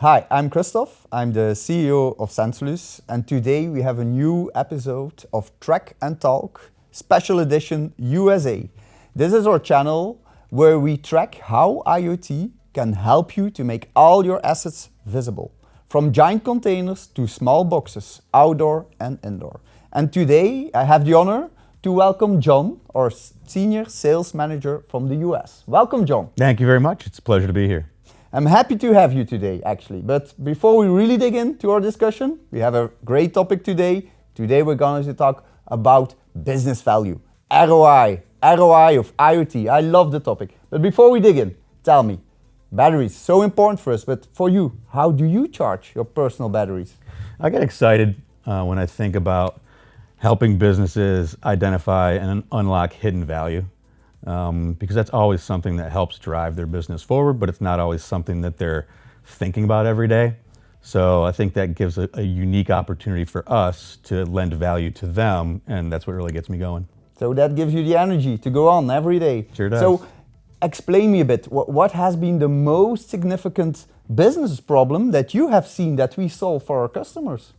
Hi, I'm Christoph. I'm the CEO of Sensolus, and today we have a new episode of Track and Talk, Special Edition USA. This is our channel where we track how IoT can help you to make all your assets visible, from giant containers to small boxes, outdoor and indoor. And today I have the honor to welcome John, our Senior Sales Manager from the US. Welcome, John. Thank you very much. It's a pleasure to be here. I'm happy to have you today, actually. But before we really dig into our discussion, we have a great topic today. Today we're going to talk about business value, ROI of IoT. I love the topic. But before we dig in, tell me, batteries, so important for us, but for you, how do you charge your personal batteries? I get excited when I think about helping businesses identify and unlock hidden value. Because that's always something that helps drive their business forward, but it's not always something that they're thinking about every day. So I think that gives a unique opportunity for us to lend value to them, and that's what really gets me going. So that gives you the energy to go on every day. Sure does. So explain me a bit, what has been the most significant business problem that you have seen that we solve for our customers?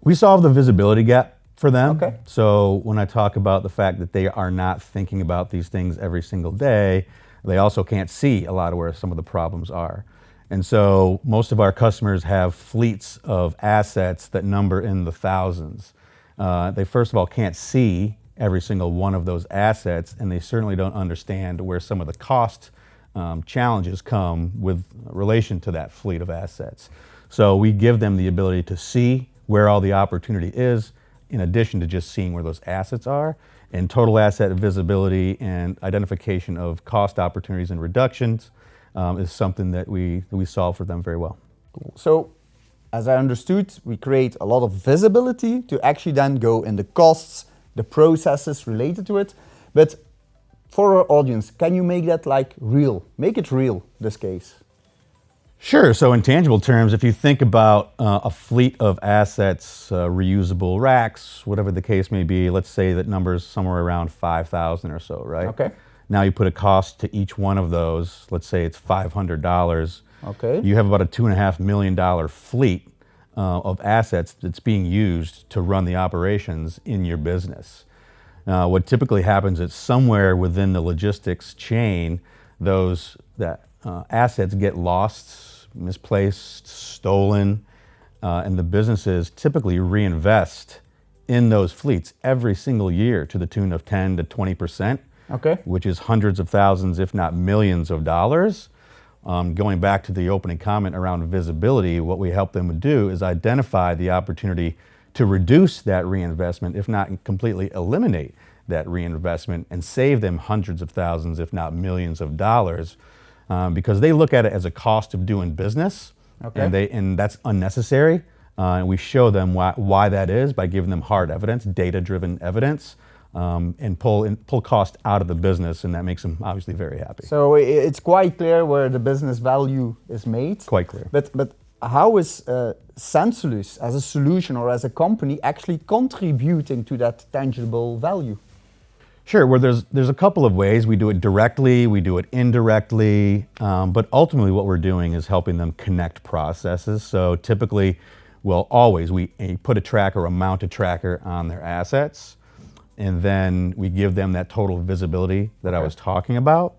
We solve the visibility gap for them. Okay. So when I talk about the fact that they are not thinking about these things every single day, they also can't see a lot of where some of the problems are. And so most of our customers have fleets of assets that number in the thousands. They first of all can't see every single one of those assets, and they certainly don't understand where some of the cost challenges come with relation to that fleet of assets. So we give them the ability to see where all the opportunity is, in addition to just seeing where those assets are. And total asset visibility and identification of cost opportunities and reductions is something that we solve for them very well. So, as I understood, we create a lot of visibility to actually then go in the costs, the processes related to it. But for our audience, can you make that like real? Make it real, this case. Sure. So in tangible terms, if you think about a fleet of assets, reusable racks, whatever the case may be, let's say that number's somewhere around 5,000 or so, right? Okay. Now you put a cost to each one of those, let's say it's $500. Okay. You have about a $2.5 million fleet of assets that's being used to run the operations in your business. What typically happens is somewhere within the logistics chain, those assets get lost, misplaced, stolen, and the businesses typically reinvest in those fleets every single year to the tune of 10 to 20%, Okay. which is hundreds of thousands, if not millions of dollars. Going back to the opening comment around visibility, what we help them do is identify the opportunity to reduce that reinvestment, if not completely eliminate that reinvestment, and save them hundreds of thousands, if not millions of dollars. Because they look at it as a cost of doing business, Okay. and that's unnecessary. And we show them why that is by giving them hard evidence, data-driven evidence, and pull cost out of the business, and that makes them obviously very happy. So it's quite clear where the business value is made. Quite clear. But how is Sensolus as a solution or as a company actually contributing to that tangible value? Sure, well there's a couple of ways. We do it directly, we do it indirectly, but ultimately what we're doing is helping them connect processes. So typically, we put a tracker or mount a tracker on their assets, and then we give them that total visibility that I was talking about.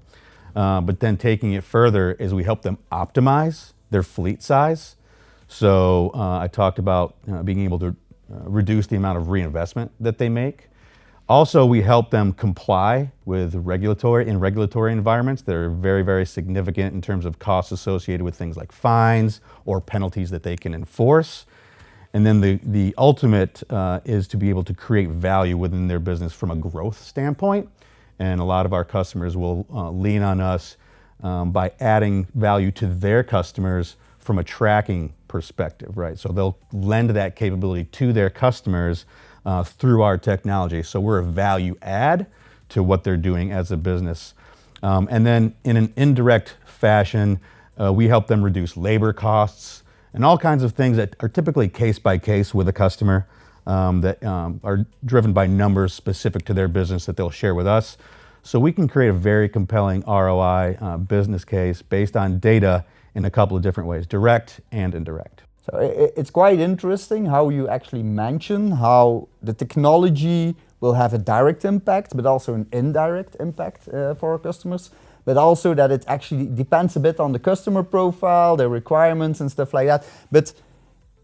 But then taking it further is we help them optimize their fleet size. So I talked about being able to reduce the amount of reinvestment that they make. Also, we help them comply with regulatory environments that are very, very significant in terms of costs associated with things like fines or penalties that they can enforce. And then the ultimate is to be able to create value within their business from a growth standpoint. And a lot of our customers will lean on us by adding value to their customers from a tracking perspective, right? So they'll lend that capability to their customers through our technology. So we're a value add to what they're doing as a business. And then in an indirect fashion, we help them reduce labor costs and all kinds of things that are typically case by case with a customer that are driven by numbers specific to their business that they'll share with us. So we can create a very compelling ROI business case based on data in a couple of different ways, direct and indirect. So it's quite interesting how you actually mention how the technology will have a direct impact, but also an indirect impact for our customers, but also that it actually depends a bit on the customer profile, their requirements and stuff like that. But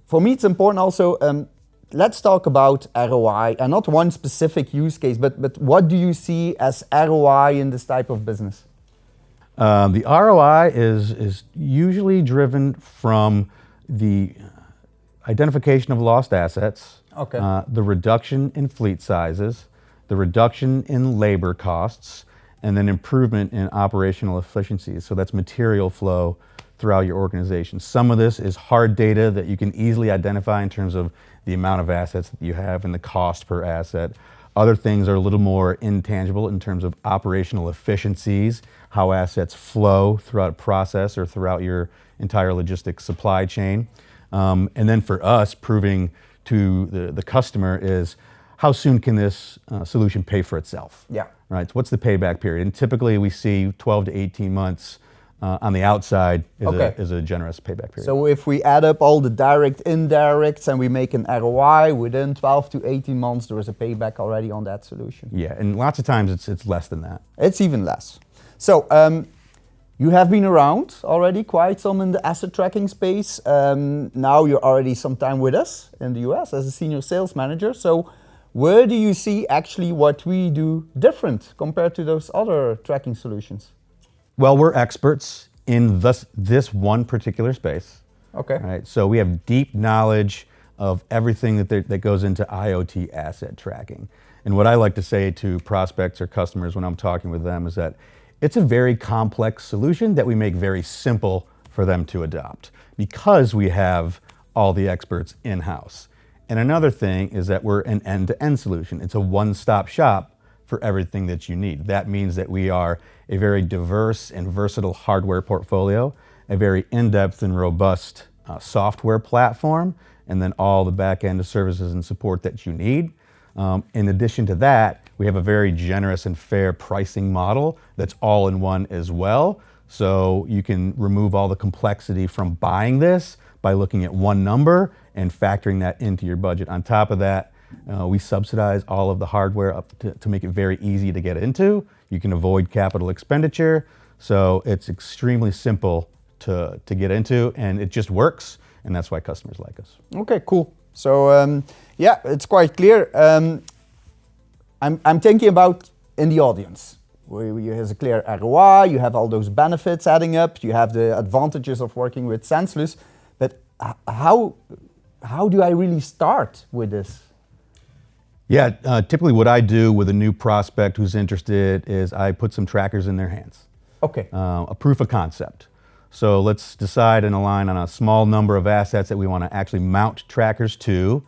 for me, it's important also, let's talk about ROI, and not one specific use case, but what do you see as ROI in this type of business? The ROI is usually driven from the identification of lost assets, Okay. the reduction in fleet sizes, the reduction in labor costs, and then improvement in operational efficiencies. So that's material flow throughout your organization. Some of this is hard data that you can easily identify in terms of the amount of assets that you have and the cost per asset. Other things are a little more intangible in terms of operational efficiencies, how assets flow throughout a process or throughout your entire logistics supply chain. And then for us, proving to the customer is how soon can this solution pay for itself? Yeah. Right. So what's the payback period? And typically we see 12 to 18 months on the outside is a generous payback period. So if we add up all the direct, indirects, and we make an ROI within 12 to 18 months, there is a payback already on that solution. Yeah, and lots of times it's less than that. It's even less. So you have been around already quite some in the asset tracking space. Now you're already some time with us in the US as a senior sales manager. So where do you see actually what we do different compared to those other tracking solutions? Well, we're experts in this one particular space. Okay. Right. So we have deep knowledge of everything that goes into IoT asset tracking. And what I like to say to prospects or customers when I'm talking with them is that it's a very complex solution that we make very simple for them to adopt because we have all the experts in-house. And another thing is that we're an end-to-end solution. It's a one-stop shop for everything that you need. That means that we are a very diverse and versatile hardware portfolio, a very in-depth and robust software platform, and then all the back-end services and support that you need. In addition to that, we have a very generous and fair pricing model that's all in one as well. So you can remove all the complexity from buying this by looking at one number and factoring that into your budget. On top of that, we subsidize all of the hardware up to make it very easy to get into. You can avoid capital expenditure. So it's extremely simple to get into, and it just works, and that's why customers like us. Okay, cool. So yeah, it's quite clear. I'm thinking about in the audience. Here's a clear ROI, you have all those benefits adding up, you have the advantages of working with Sensolus, but how do I really start with this? Yeah, typically what I do with a new prospect who's interested is I put some trackers in their hands. Okay. A proof of concept. So let's decide and align on a small number of assets that we want to actually mount trackers to.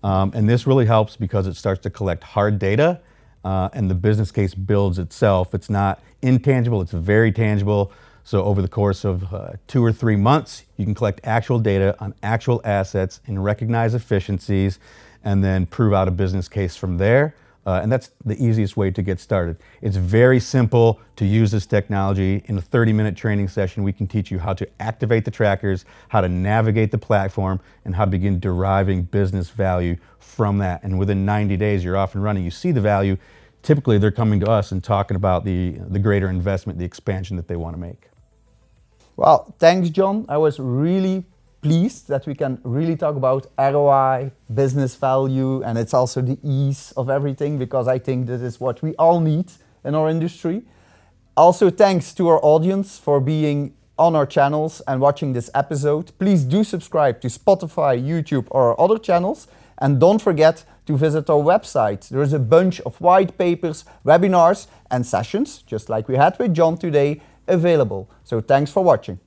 And this really helps because it starts to collect hard data and the business case builds itself. It's not intangible, it's very tangible. So over the course of 2 or 3 months, you can collect actual data on actual assets and recognize efficiencies and then prove out a business case from there. And that's the easiest way to get started. It's very simple to use this technology. In a 30-minute training session, we can teach you how to activate the trackers, how to navigate the platform, and how to begin deriving business value from that. And within 90 days, you're off and running. You see the value. Typically, they're coming to us and talking about the greater investment, the expansion that they want to make. Well, thanks, John. I was really pleased that we can really talk about ROI, business value, and it's also the ease of everything, because I think this is what we all need in our industry. Also, thanks to our audience for being on our channels and watching this episode. Please do subscribe to Spotify, YouTube, or our other channels, and don't forget to visit our website. There is a bunch of white papers, webinars, and sessions, just like we had with John today, available. So thanks for watching.